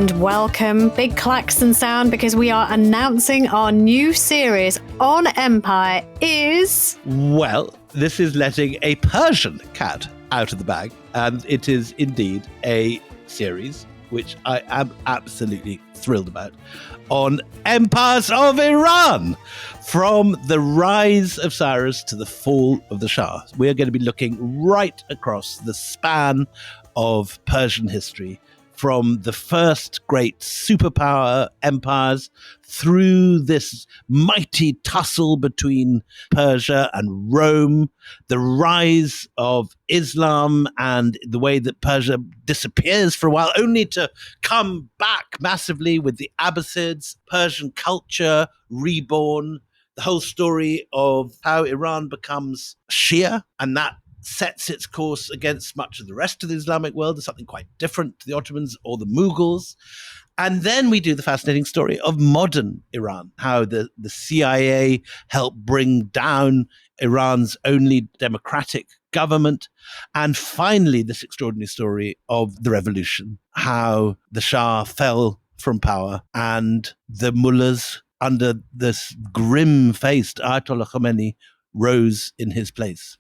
and welcome. Big klaxon sound because we are announcing our new series on Empire is... Well, this is letting a Persian cat out of the bag, and it is indeed a series which I am absolutely thrilled about, on Empires of Iran. From the rise of Cyrus to the fall of the Shah, we are going to be looking right across the span of Persian history, from the first great superpower empires through this mighty tussle between Persia and Rome, the rise of Islam and the way that Persia disappears for a while, only to come back massively with the Abbasids, Persian culture reborn, the whole story of how Iran becomes Shia, and that sets its course against much of the rest of the Islamic world as something quite different to the Ottomans or the Mughals. And then we do the fascinating story of modern Iran, how the CIA helped bring down Iran's only democratic government. And finally, this extraordinary story of the revolution, how the Shah fell from power and the mullahs, under this grim-faced Ayatollah Khomeini, rose in his place.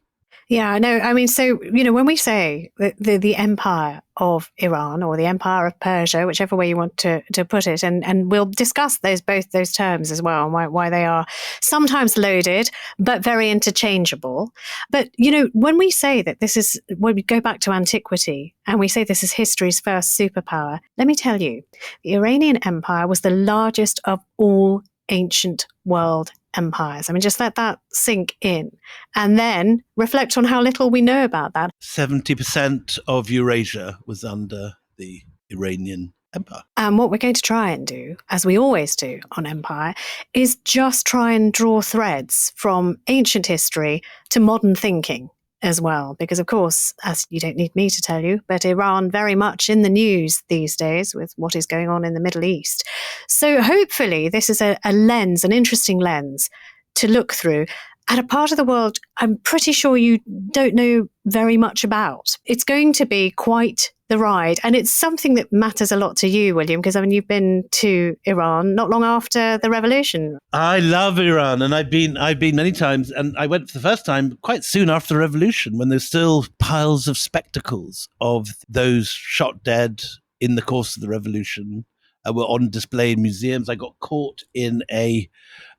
Yeah, no, I mean, so, when we say the empire of Iran or the empire of Persia, whichever way you want to put it, and we'll discuss both those terms as well, and why they are sometimes loaded, but very interchangeable. But, when we say that this is, when we go back to antiquity and we say this is history's first superpower, let me tell you, the Iranian Empire was the largest of all ancient world empires. I mean, just let that sink in and then reflect on how little we know about that. 70% of Eurasia was under the Iranian Empire. And what we're going to try and do, as we always do on Empire, is just try and draw threads from ancient history to modern thinking as well. Because, of course, as you don't need me to tell you, but Iran very much in the news these days with what is going on in the Middle East. So hopefully this is a lens, an interesting lens to look through at a part of the world I'm pretty sure you don't know very much about. It's going to be quite the ride. And it's something that matters a lot to you, William, because you've been to Iran not long after the revolution. I love Iran, and I've been many times, and I went for the first time quite soon after the revolution, when there's still piles of spectacles of those shot dead in the course of the revolution were on display in museums. I got caught in a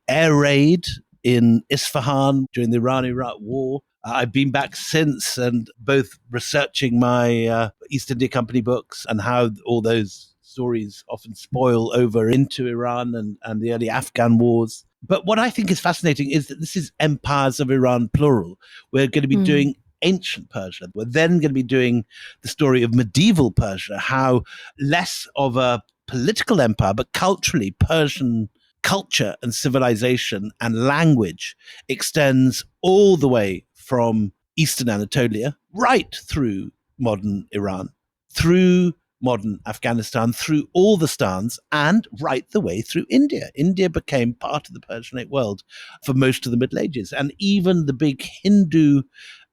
air raid in Isfahan during the Iran-Iraq War. I've been back since, and both researching my East India Company books and how all those stories often spoil over into Iran and the early Afghan wars. But what I think is fascinating is that this is Empires of Iran, plural. We're going to be doing ancient Persia. We're then going to be doing the story of medieval Persia, how less of a political empire, but culturally Persian culture and civilization and language extends all the way from Eastern Anatolia right through modern Iran, through modern Afghanistan, through all the stans, and right the way through India. India became part of the Persianate world for most of the Middle Ages. And even the big Hindu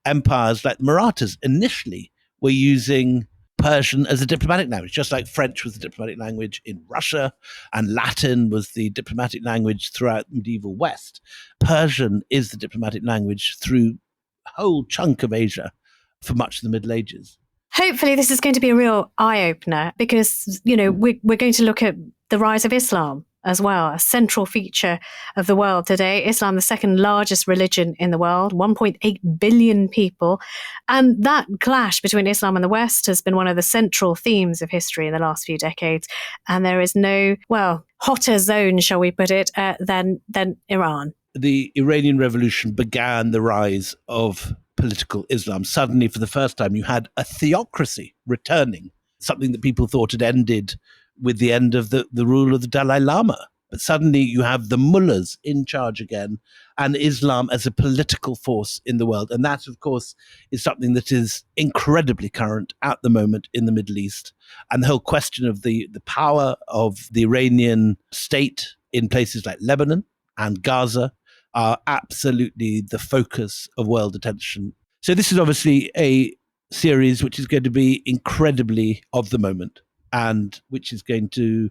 empires like the Marathas initially were using Persian as a diplomatic language, just like French was the diplomatic language in Russia and Latin was the diplomatic language throughout the medieval West. Persian is the diplomatic language through a whole chunk of Asia for much of the Middle Ages. Hopefully this is going to be a real eye-opener because, we're going to look at the rise of Islam as well, a central feature of the world today. Islam, the second largest religion in the world, 1.8 billion people. And that clash between Islam and the West has been one of the central themes of history in the last few decades. And there is no, hotter zone, shall we put it, than Iran. The Iranian Revolution began the rise of political Islam. Suddenly, for the first time, you had a theocracy returning, something that people thought had ended with the end of the rule of the Dalai Lama. But suddenly you have the mullahs in charge again and Islam as a political force in the world. And that, of course, is something that is incredibly current at the moment in the Middle East. And the whole question of the power of the Iranian state in places like Lebanon and Gaza are absolutely the focus of world attention. So this is obviously a series which is going to be incredibly of the moment. and which is going to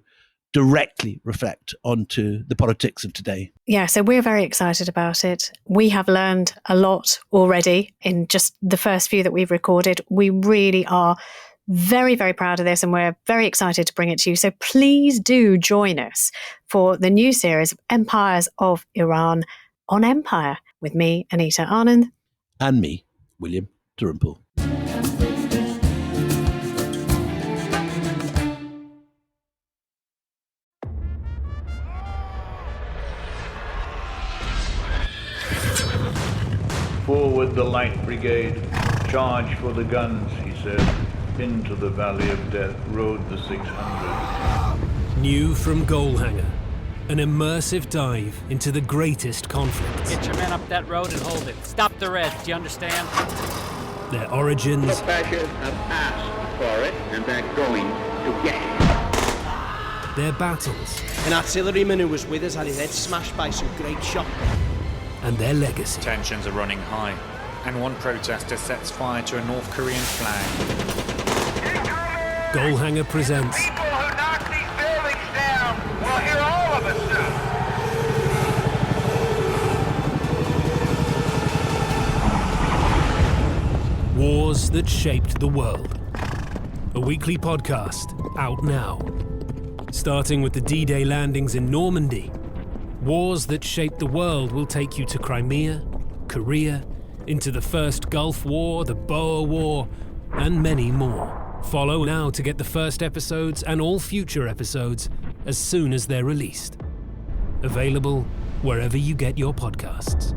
directly reflect onto the politics of today. Yeah, so we're very excited about it. We have learned a lot already in just the first few that we've recorded. We really are very, very proud of this, and we're very excited to bring it to you. So please do join us for the new series, Empires of Iran on Empire, with me, Anita Anand. And me, William Davenport. Forward the light brigade, charge for the guns, he said. Into the valley of death rode the 600. New from Goalhanger, an immersive dive into the greatest conflicts. Get your men up that road and hold it. Stop the rest, do you understand? Their origins. The Persians have asked for it, and they're going to get it. Their battles. An artilleryman who was with us had his head smashed by some great shot. And their legacy. Tensions are running high, and one protester sets fire to a North Korean flag. Goalhanger presents People who knock these buildings down will hear all of us soon. Wars That Shaped the World. A weekly podcast out now. Starting with the D-Day landings in Normandy, Wars That Shaped the World will take you to Crimea, Korea, into the First Gulf War, the Boer War, and many more. Follow now to get the first episodes and all future episodes as soon as they're released. Available wherever you get your podcasts.